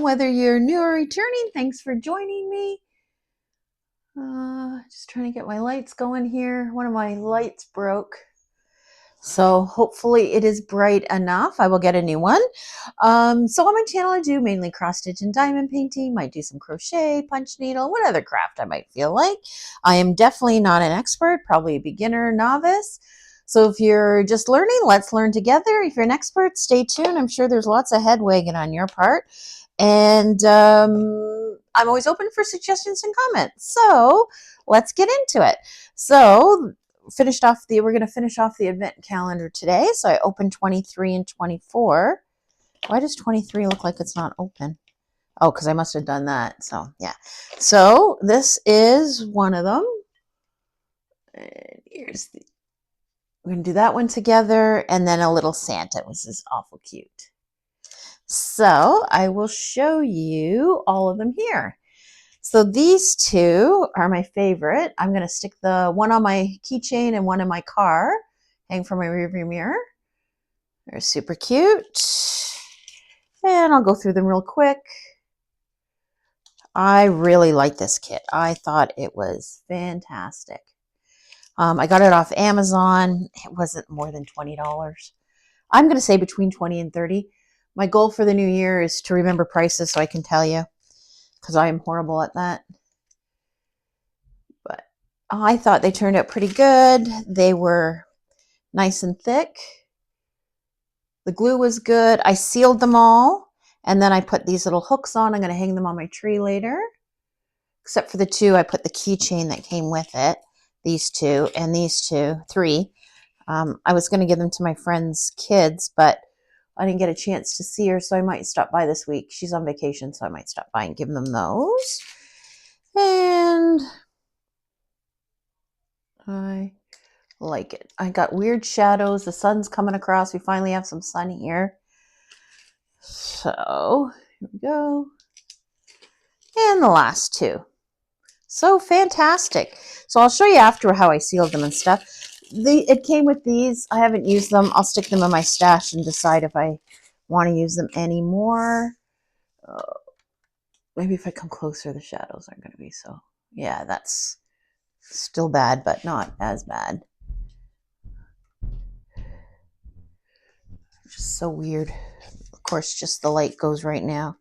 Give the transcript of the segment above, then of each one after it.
whether you're new or returning, thanks for joining me. Just trying to get my lights going here. One of my lights broke, so hopefully it is bright enough. I will get a new one. So on my channel I do mainly cross stitch and diamond painting. Might do some crochet, punch needle, what other craft I might feel like. I am definitely not an expert, probably a beginner, novice. So if you're just learning, let's learn together. If you're an expert, stay tuned. I'm sure there's lots of head wagging on your part. And I'm always open for suggestions and comments. So let's get into it. So we're going to finish off the advent calendar today. So I opened 23 and 24. Why does 23 look like it's not open? Oh, because I must have done that. So yeah. So this is one of them. And we're going to do that one together. And then a little Santa. This is awful cute. So I will show you all of them here. So these two are my favorite. I'm going to stick the one on my keychain and one in my car, hang from my rearview mirror. They're super cute. And I'll go through them real quick. I really like this kit. I thought it was fantastic. I got it off Amazon. It wasn't more than $20. I'm going to say between 20 and 30. My goal for the new year is to remember prices so I can tell you, because I am horrible at that. But I thought they turned out pretty good. They were nice and thick. The glue was good. I sealed them all, and then I put these little hooks on. I'm going to hang them on my tree later. Except for the two, I put the keychain that came with it. These two and these two, three. I was going to give them to my friend's kids, but I didn't get a chance to see her, so I might stop by this week. She's on vacation, so I might stop by and give them those. And I like it. I got weird shadows. The sun's coming across. We finally have some sun here. So here we go. And the last two. So fantastic. So I'll show you after how I sealed them and stuff. It came with these. I haven't used them. I'll stick them in my stash and decide if I want to use them anymore. Maybe if I come closer, the shadows aren't going to be so. Yeah, that's still bad, but not as bad. Just so weird. Of course, just the light goes right now.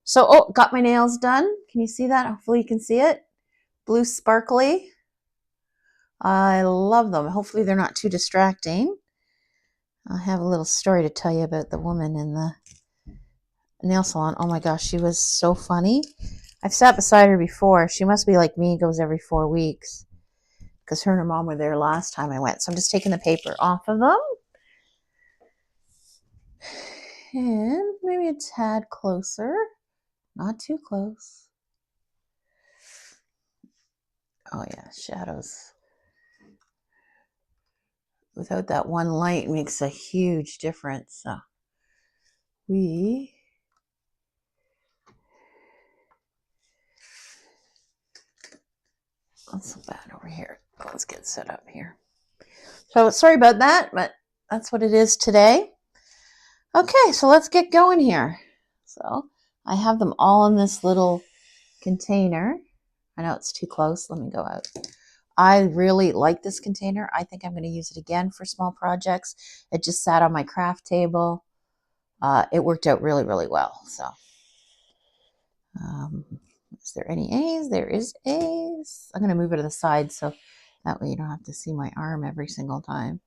So, oh, got my nails done. Can you see that? Hopefully you can see it. Blue sparkly. I love them. Hopefully they're not too distracting. I have a little story to tell you about the woman in the nail salon. Oh my gosh, she was so funny. I've sat beside her before. She must be like me, goes every 4 weeks, because her and her mom were there last time I went. So I'm just taking the paper off of them. And maybe a tad closer. Not too close. Oh yeah, shadows. Without that one light makes a huge difference. So not so bad over here. Let's get set up here. So sorry about that, but that's what it is today. Okay, so let's get going here. So I have them all in this little container. I know it's too close. Let me go out. I really like this container. I think I'm going to use it again for small projects. It just sat on my craft table. It worked out really, really well. So, is there any A's? There is A's. I'm going to move it to the side so that way you don't have to see my arm every single time.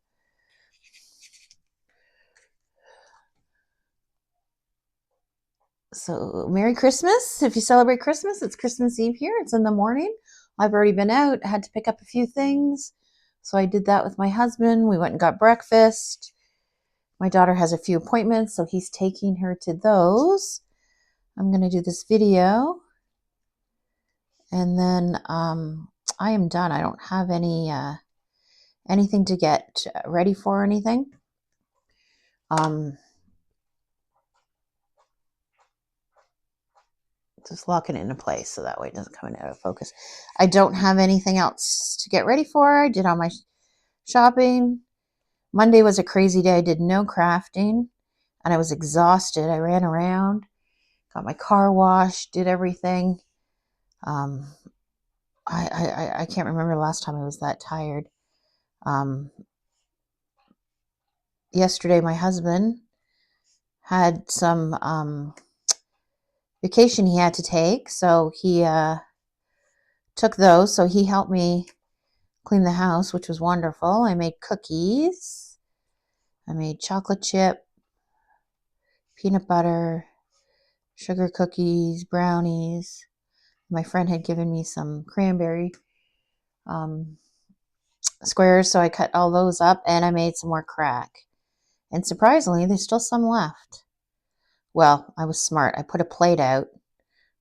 So, Merry Christmas. If you celebrate Christmas, it's Christmas Eve here. It's in the morning. I've already been out. I had to pick up a few things. So I did that with my husband. We went and got breakfast. My daughter has a few appointments, so he's taking her to those. I'm going to do this video. And then I am done. I don't have anything to get ready for or anything. Just locking it into place so that way it doesn't come out of focus. I don't have anything else to get ready for. I did all my shopping. Monday was a crazy day. I did no crafting and I was exhausted. I ran around, got my car washed, did everything. I can't remember the last time I was that tired. Yesterday, my husband had some vacation he had to take, so he took those. So he helped me clean the house, which was wonderful. I made cookies. I made chocolate chip, peanut butter, sugar cookies, brownies. My friend had given me some cranberry squares, so I cut all those up, and I made some more crack. And surprisingly, there's still some left. Well, I was smart. I put a plate out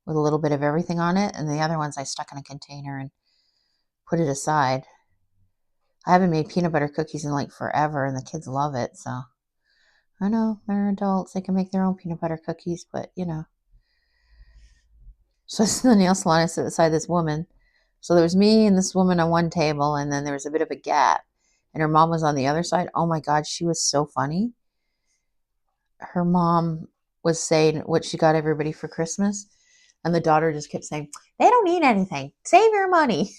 with a little bit of everything on it, and the other ones I stuck in a container and put it aside. I haven't made peanut butter cookies in like forever, and the kids love it, so I know they're adults. They can make their own peanut butter cookies, but you know. So it's the nail salon. I sit beside this woman. So there was me and this woman on one table, and then there was a bit of a gap, and her mom was on the other side. Oh my God, she was so funny. Her mom was saying what she got everybody for Christmas, and the daughter just kept saying, "They don't need anything. Save your money."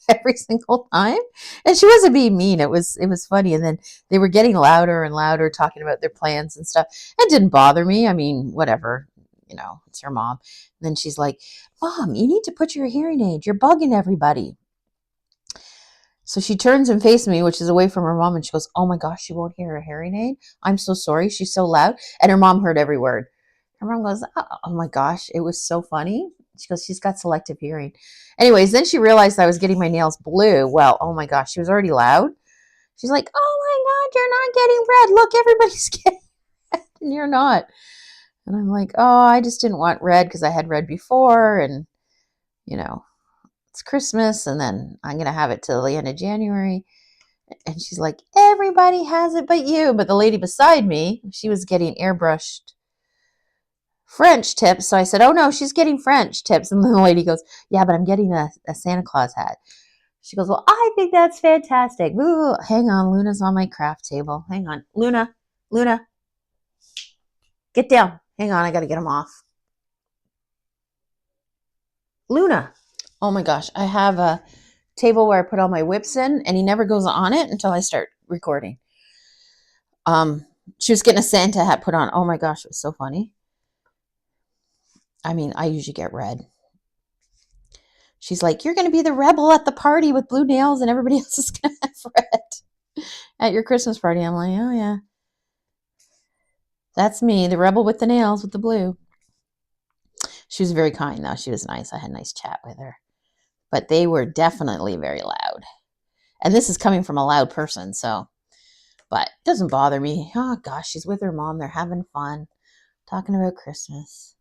Every single time. And she wasn't being mean. It was funny. And then they were getting louder and louder, talking about their plans and stuff. It didn't bother me. I mean, whatever. You know, it's her mom. And then she's like, "Mom, you need to put your hearing aid. You're bugging everybody." So she turns and faces me, which is away from her mom, and she goes, "Oh my gosh, she won't hear her hearing aid. I'm so sorry. She's so loud." And her mom heard every word. Her mom goes, "Oh my gosh." It was so funny. She goes, "She's got selective hearing." Anyways, then she realized I was getting my nails blue. Well, oh my gosh, she was already loud. She's like, "Oh my God, you're not getting red. Look, everybody's getting red and you're not." And I'm like, "Oh, I just didn't want red because I had red before. And, you know, it's Christmas and then I'm going to have it till the end of January." And she's like, "Everybody has it but you." But the lady beside me, she was getting airbrushed French tips. So I said, "Oh no, she's getting French tips." And then the lady goes, "Yeah, but I'm getting a Santa Claus hat." She goes, "Well, I think that's fantastic." Ooh, hang on, Luna's on my craft table. Hang on. Luna, get down. Hang on, I got to get him off. Luna. Oh my gosh, I have a table where I put all my whips in, and he never goes on it until I start recording. She was getting a Santa hat put on. Oh my gosh, it was so funny. I mean, I usually get red. She's like, "You're going to be the rebel at the party with blue nails, and everybody else is going to have red at your Christmas party." I'm like, "Oh yeah, that's me, the rebel with the nails with the blue." She was very kind, though. She was nice. I had a nice chat with her. But they were definitely very loud. And this is coming from a loud person, so. But it doesn't bother me. Oh gosh, she's with her mom. They're having fun, talking about Christmas.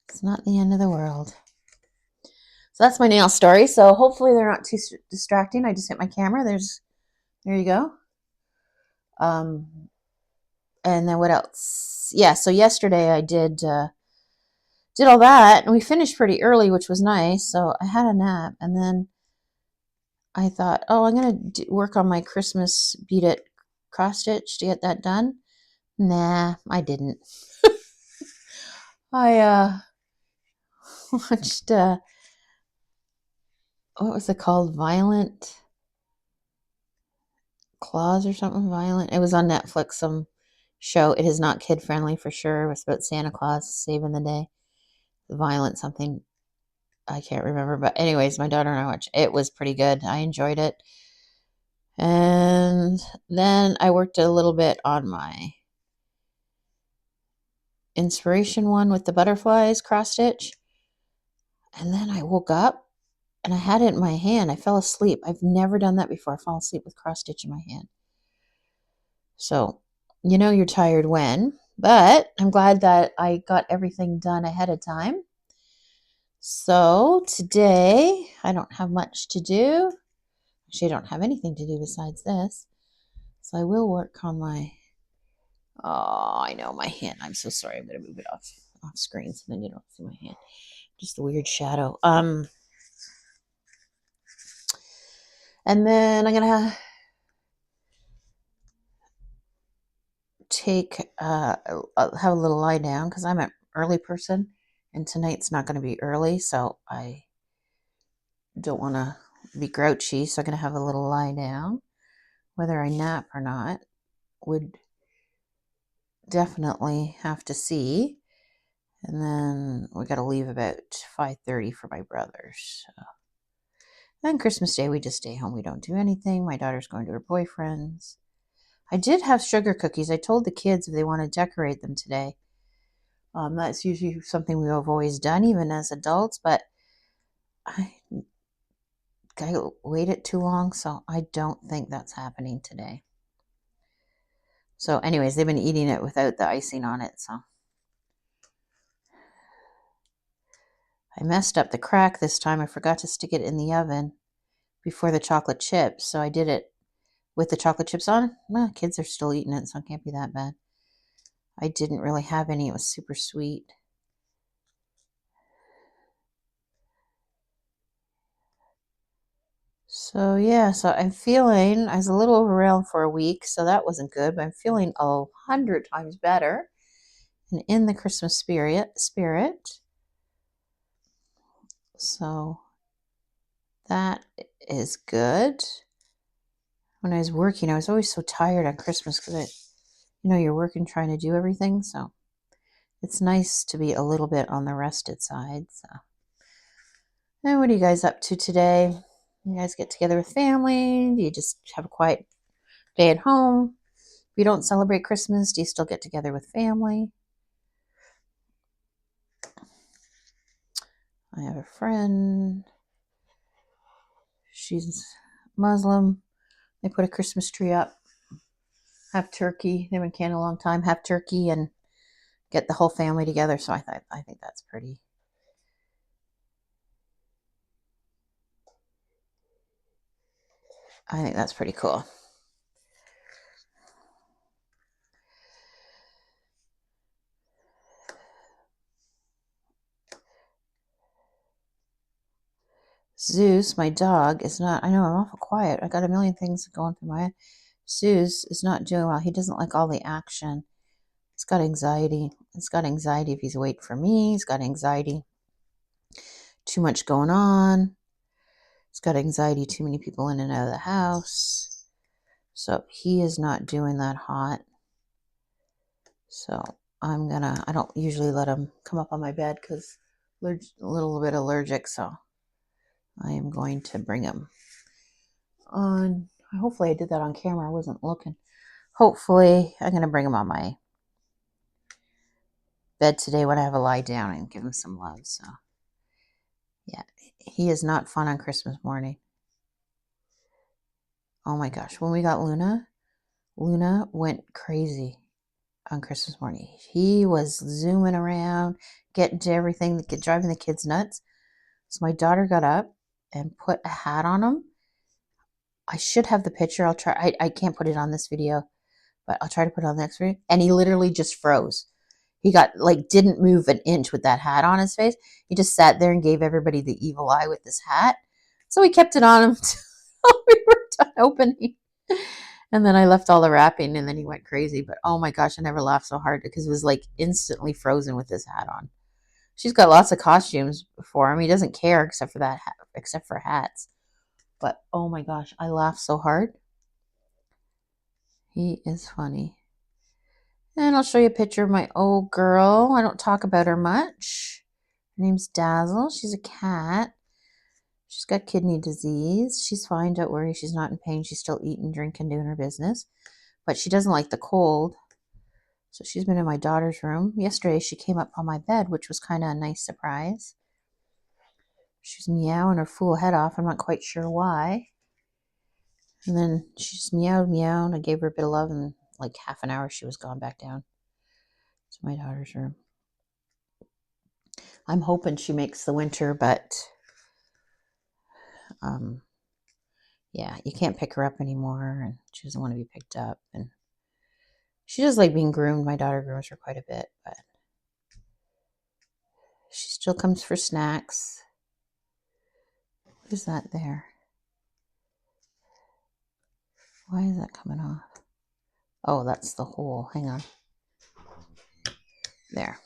It's not the end of the world. So that's my nail story. So hopefully they're not too distracting. I just hit my camera. There you go. And then what else? Yeah, so yesterday I did all that, and we finished pretty early, which was nice. So I had a nap, and then I thought, "Oh, I'm gonna work on my Christmas bead it cross stitch to get that done." Nah, I didn't. I watched what was it called? Violent Claws or something. Violent. It was on Netflix. Some show. It is not kid friendly for sure. It was about Santa Claus saving the day. Violent something. I can't remember. But anyways, my daughter and I watched. It was pretty good. I enjoyed it. And then I worked a little bit on my inspiration one with the butterflies cross stitch. And then I woke up and I had it in my hand. I fell asleep. I've never done that before. I fall asleep with cross stitch in my hand. So, you know, you're tired when, but I'm glad that I got everything done ahead of time. So today I don't have much to do. Actually, I don't have anything to do besides this. So I will work on my, oh, I know my hand. I'm so sorry. I'm going to move it off screen so then you don't see my hand. Just a weird shadow. And then I'm going to take, have a little lie down because I'm an early person and tonight's not going to be early. So I don't want to be grouchy. So I'm going to have a little lie down. Whether I nap or not would definitely have to see. And then we got to leave about 5:30 for my brothers. So. Then Christmas Day, we just stay home. We don't do anything. My daughter's going to her boyfriend's. I did have sugar cookies. I told the kids if they want to decorate them today. That's usually something we have always done, even as adults, but I waited too long, so I don't think that's happening today. So anyways, they've been eating it without the icing on it, so. I messed up the crack this time. I forgot to stick it in the oven before the chocolate chips, so I did it with the chocolate chips on. Well, kids are still eating it, so it can't be that bad. I didn't really have any. It was super sweet. So yeah, so I'm feeling, I was a little overwhelmed for a week, so that wasn't good, but I'm feeling 100 times better and in the Christmas spirit. So that is good. When I was working, I was always so tired on Christmas because you're working, trying to do everything. So it's nice to be a little bit on the rested side. So, and what are you guys up to today? You guys get together with family? Do you just have a quiet day at home? If you don't celebrate Christmas, do you still get together with family? I have a friend. She's Muslim. They put a Christmas tree up, have turkey. They've been canning a long time. Have turkey and get the whole family together. So I think that's pretty. I think that's pretty cool. Zeus, my dog, is not, I know I'm awful quiet. I got a million things going through my head. Zeus is not doing well. He doesn't like all the action. He's got anxiety. He's got anxiety if he's waiting for me. He's got anxiety. Too much going on. He's got anxiety, too many people in and out of the house. So he is not doing that hot. So I don't usually let him come up on my bed because a little bit allergic. So I am going to bring him on. Hopefully I did that on camera. I wasn't looking. Hopefully I'm going to bring him on my bed today when I have a lie down and give him some love. So yeah, he is not fun on Christmas morning. Oh my gosh. When we got Luna went crazy on Christmas morning. He was zooming around, getting to everything, driving the kids nuts. So my daughter got up and put a hat on him. I should have the picture. I'll try. I can't put it on this video, but I'll try to put it on the next video. And he literally just froze. He didn't move an inch with that hat on his face. He just sat there and gave everybody the evil eye with this hat. So we kept it on him until we were done opening. And then I left all the wrapping and then he went crazy. But oh my gosh, I never laughed so hard because it was like instantly frozen with this hat on. She's got lots of costumes for him. He doesn't care except for that hat, except for hats. But oh my gosh, I laughed so hard. He is funny. And I'll show you a picture of my old girl. I don't talk about her much. Her name's Dazzle. She's a cat. She's got kidney disease. She's fine. Don't worry. She's not in pain. She's still eating, drinking, doing her business. But she doesn't like the cold. So she's been in my daughter's room. Yesterday, she came up on my bed, which was kind of a nice surprise. She's meowing her fool head off. I'm not quite sure why. And then she just meowed. I gave her a bit of love, and like half an hour, she was gone back down to my daughter's room. I'm hoping she makes the winter, but yeah, you can't pick her up anymore, and she doesn't want to be picked up, and she does like being groomed. My daughter grooms her quite a bit, but she still comes for snacks. What is that there? Why is that coming off? Oh, that's the hole. Hang on. There.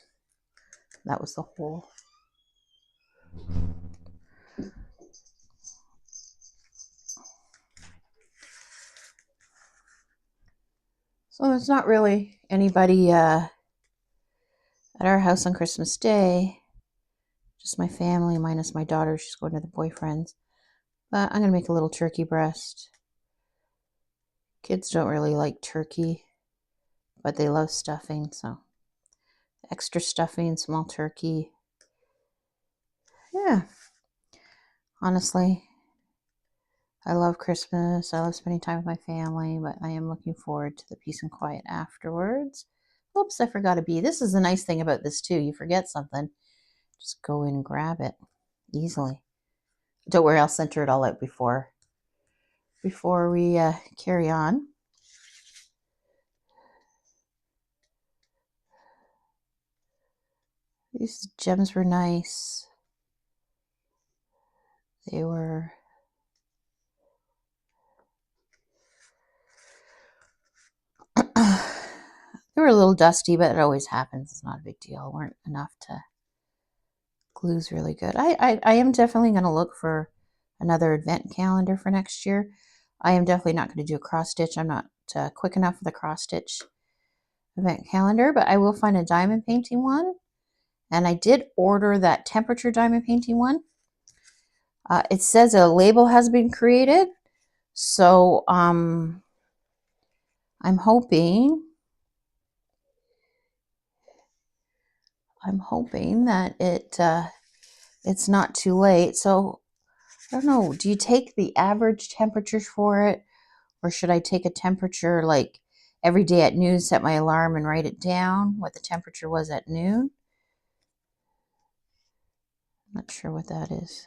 That was the hole. So there's not really anybody at our house on Christmas Day. Just my family minus my daughter. She's going to the boyfriend's. But I'm going to make a little turkey breast. Kids don't really like turkey, but they love stuffing. So extra stuffing, small turkey. Yeah. Honestly, I love Christmas. I love spending time with my family, but I am looking forward to the peace and quiet afterwards. Oops, I forgot a bee. This is the nice thing about this too. You forget something, just go in and grab it easily. Don't worry, I'll center it all out before we carry on. These gems were nice. They were they were a little dusty, but it always happens. It's not a big deal. Weren't enough to glue's really good. I am definitely going to look for another advent calendar for next year. I am definitely not going to do a cross stitch. I'm not quick enough for the cross stitch event calendar, but I will find a diamond painting one. And I did order that temperature diamond painting one. It says a label has been created. So I'm hoping that it's not too late. So I don't know. Do you take the average temperatures for it? Or should I take a temperature like every day at noon, set my alarm and write it down, what the temperature was at noon? I'm not sure what that is.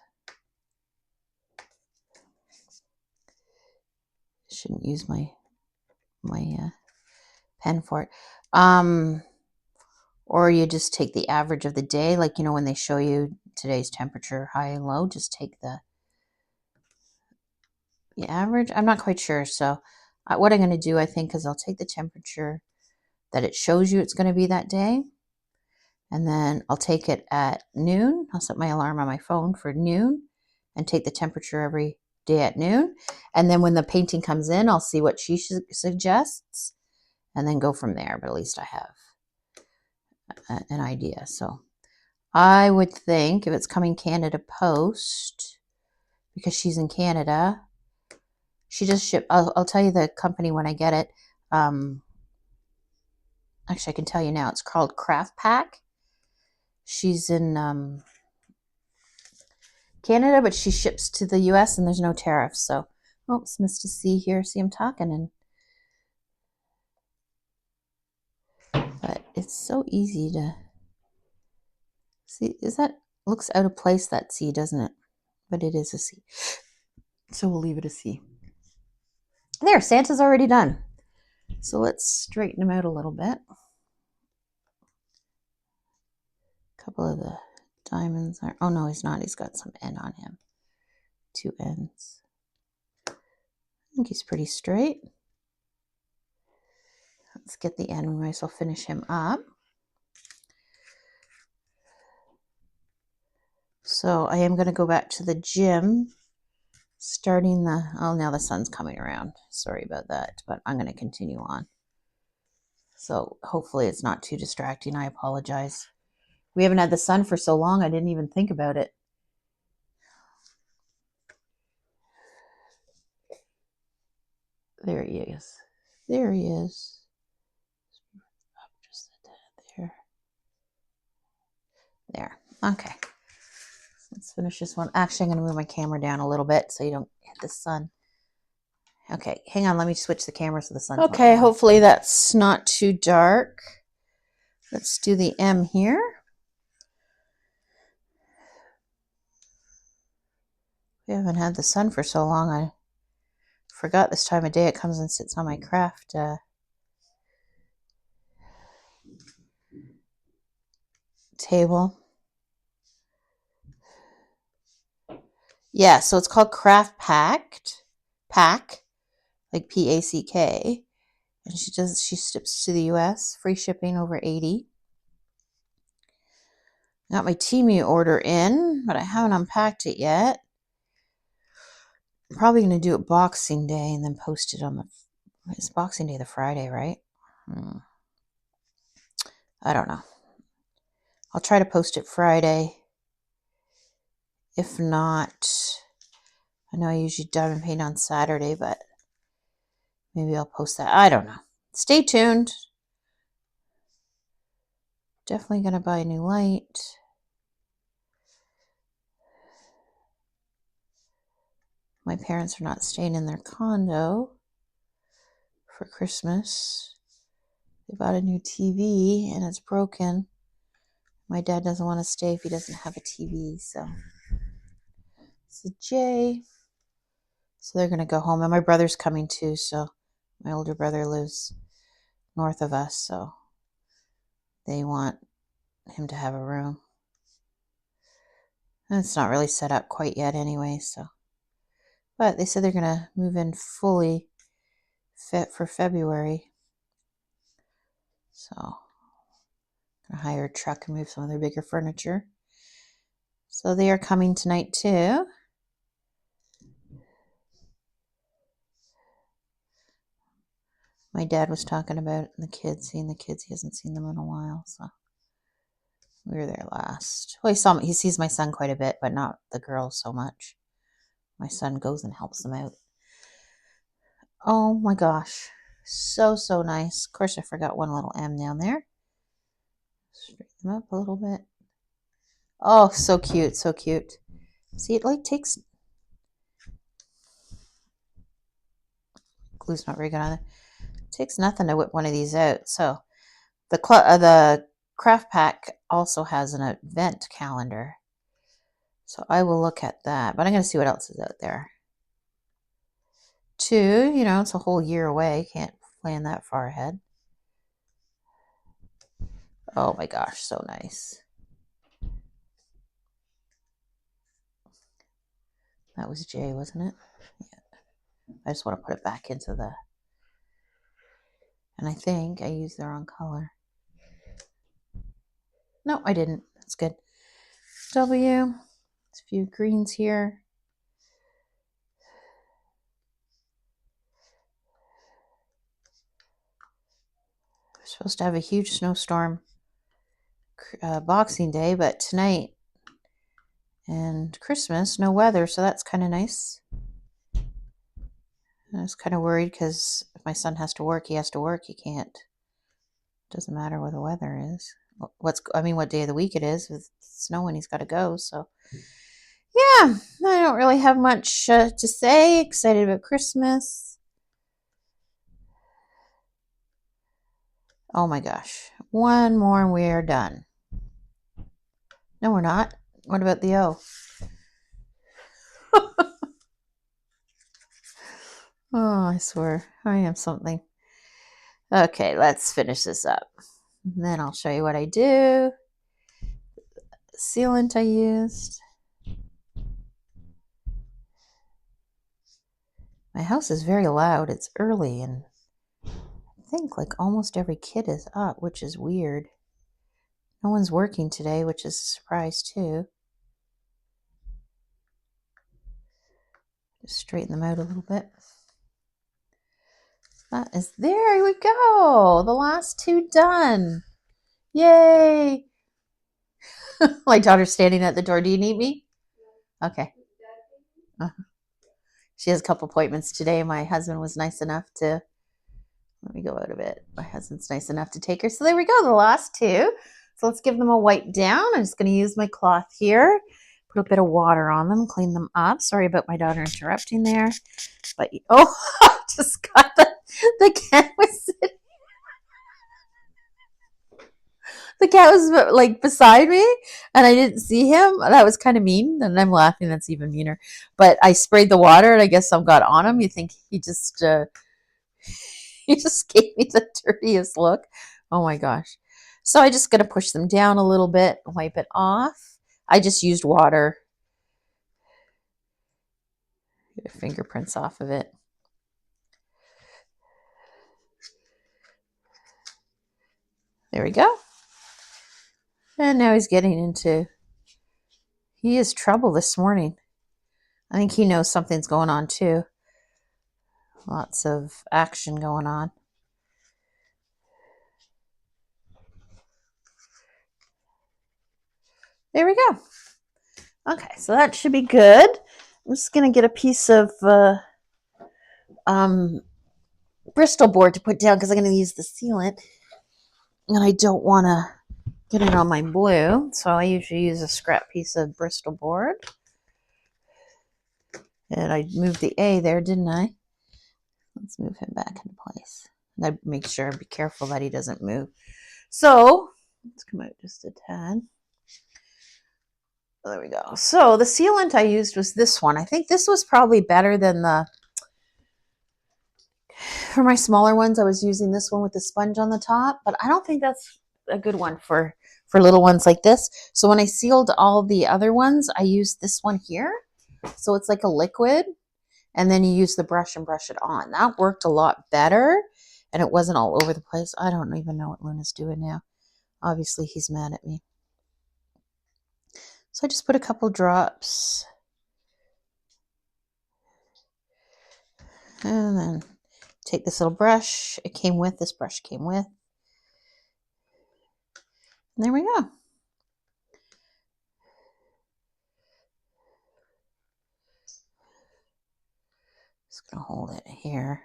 Shouldn't use my pen for it. Or you just take the average of the day, like, you know, when they show you today's temperature, high and low, just take the average. I'm not quite sure. So what I'm going to do, I think, is I'll take the temperature that it shows you it's going to be that day. And then I'll take it at noon. I'll set my alarm on my phone for noon and take the temperature every day at noon. And then when the painting comes in, I'll see what she suggests and then go from there. But at least I have an idea. So I would think if it's coming Canada Post, because she's in Canada, she just shipped. I'll tell you the company when I get it. Actually, I can tell you now. It's called Crafty. She's in Canada, but she ships to the US and there's no tariffs. So, it's Mr. C here. See, I'm talking, but it's so easy to see. Looks out of place, that C, doesn't it? But it is a C. So we'll leave it a C. There, Santa's already done. So let's straighten him out a little bit. A couple of the diamonds are, oh no, he's not. He's got some N on him. 2 N's. I think he's pretty straight. Let's get the N. We might as well finish him up. So I am going to go back to the gym, starting now the sun's coming around. Sorry about that, but I'm going to continue on. So hopefully it's not too distracting. I apologize. We haven't had the sun for so long, I didn't even think about it. There he is. There he is. Just there. There. Okay. Let's finish this one. Actually, I'm going to move my camera down a little bit so you don't hit the sun. Okay, hang on. Let me switch the camera so the sun's okay, hopefully that's not too dark. Let's do the M here. We haven't had the sun for so long. I forgot this time of day it comes and sits on my craft table. Yeah, so it's called Craft Pack, like Pack, And she ships to the US, free shipping over 80. Got my Temu order in, but I haven't unpacked it yet. I'm probably going to do it Boxing Day and then post it on the... It's Boxing Day the Friday, right? I don't know. I'll try to post it Friday. If not, I know I usually diamond paint on Saturday, but maybe I'll post that. I don't know. Stay tuned. Definitely going to buy a new light. My parents are not staying in their condo for Christmas. They bought a new TV and it's broken. My dad doesn't want to stay if he doesn't have a TV, so it's a J. So they're going to go home. And my brother's coming too, so my older brother lives north of us, so they want him to have a room. And it's not really set up quite yet anyway, so. But they said they're going to move in fully fit for February. So I'm going to hire a truck and move some of their bigger furniture. So they are coming tonight too. My dad was talking about the kids, seeing the kids. He hasn't seen them in a while, so we were there last. Well, he sees my son quite a bit, but not the girls so much. My son goes and helps them out. Oh my gosh. So nice. Of course, I forgot one little M down there. Straighten them up a little bit. Oh, so cute, so cute. See, it like takes... Glue's not very good on it. It takes nothing to whip one of these out. So the craft pack also has an event calendar. So I will look at that. But I'm going to see what else is out there. 2, it's a whole year away. Can't plan that far ahead. Oh my gosh, so nice. That was J, wasn't it? Yeah. I just want to put it back into the... And I think I used the wrong color. No, I didn't. That's good. W. There's a few greens here. We're supposed to have a huge snowstorm Boxing Day, but tonight and Christmas, no weather, so that's kind of nice. I was kind of worried because if my son has to work, he has to work. He can't. Doesn't matter what the weather is. What day of the week it is. With snowing, he's got to go. So, yeah, I don't really have much to say. Excited about Christmas. Oh my gosh. One more and we are done. No, we're not. What about the O? Oh, I swear. I am something. Okay, let's finish this up. And then I'll show you what I do. The sealant I used. My house is very loud. It's early and I think like almost every kid is up, which is weird. No one's working today, which is a surprise too. Just straighten them out a little bit. That is, there we go. The last 2 done. Yay. My daughter's standing at the door. Do you need me? Okay. She has a couple appointments today. My husband was nice enough to... Let me go out a bit. My husband's nice enough to take her. So there we go, the last 2. So let's give them a wipe down. I'm just going to use my cloth here. Put a bit of water on them, clean them up. Sorry about my daughter interrupting there. But, oh, I just got the cat was sitting. The cat was like beside me and I didn't see him. That was kind of mean. And I'm laughing. That's even meaner. But I sprayed the water and I guess some got on him. You think he just... He just gave me the dirtiest look. Oh my gosh. So I just got to push them down a little bit, wipe it off. I just used water. Get fingerprints off of it. There we go. And now he's getting into, he is trouble this morning. I think he knows something's going on too. Lots of action going on. There we go. Okay, so that should be good. I'm just going to get a piece of Bristol board to put down because I'm going to use the sealant. And I don't want to get it on my blue. So I usually use a scrap piece of Bristol board. And I moved the A there, didn't I? Let's move him back into place. I gotta make sure and be careful that he doesn't move. So let's come out just a tad. There we go. So the sealant I used was this one. I think this was probably better than the, for my smaller ones, I was using this one with the sponge on the top, but I don't think that's a good one for little ones like this. So when I sealed all the other ones, I used this one here. So it's like a liquid, and then you use the brush and brush it on. That worked a lot better, and it wasn't all over the place. I don't even know what Luna's doing now. Obviously, he's mad at me. So I just put a couple drops. And then take this little brush. It came with, this brush came with. And there we go. Just going to hold it here.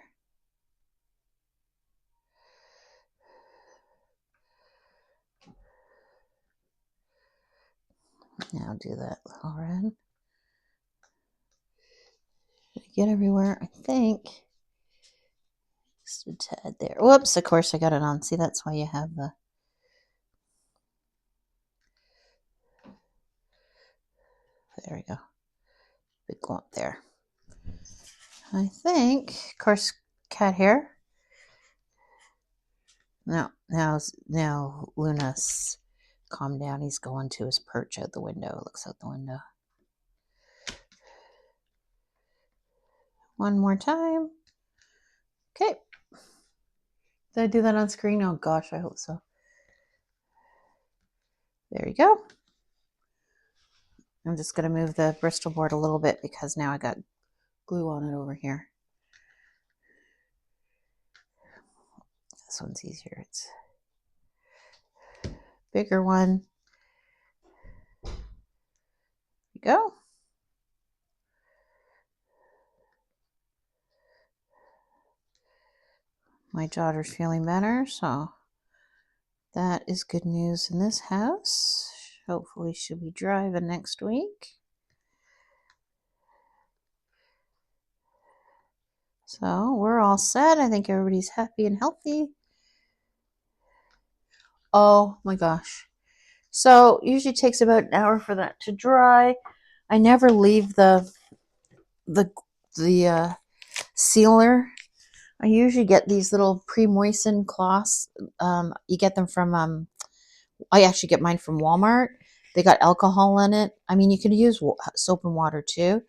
Now do that little red. Did I get everywhere? I think. Just a tad there. Whoops, of course I got it on. See, that's why you have the... There we go. Big glop there. I think, of course, cat hair. No, now Luna's calmed down. He's going to his perch out the window. Looks out the window. One more time. Okay. Did I do that on screen? Oh gosh, I hope so. There you go. I'm just going to move the Bristol board a little bit because now I got glue on it over here. This one's easier. It's a bigger one. There you go. My daughter's feeling better, so that is good news in this house. Hopefully she'll be driving next week. So we're all set. I think everybody's happy and healthy. Oh my gosh. So usually takes about an hour for that to dry. I never leave the sealer. I usually get these little pre-moistened cloths. You get them from, I actually get mine from Walmart. They got alcohol in it. I mean, you could use soap and water too,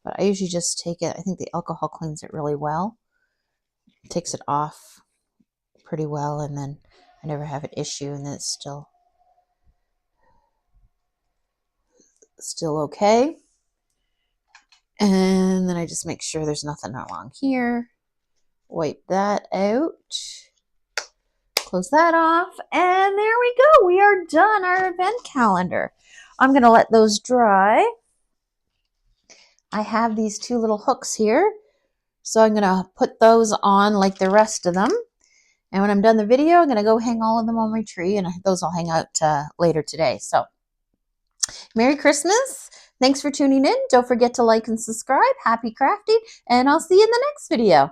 but I usually just take it. I think the alcohol cleans it really well. It takes it off pretty well, and then I never have an issue, and then it's still okay. And then I just make sure there's nothing wrong here. Wipe that out. Close that off. And there we go. We are done our event calendar. I'm going to let those dry. I have these two little hooks here. So I'm going to put those on like the rest of them. And when I'm done the video, I'm going to go hang all of them on my tree. And those I'll hang out later today. So Merry Christmas. Thanks for tuning in. Don't forget to like and subscribe. Happy crafting. And I'll see you in the next video.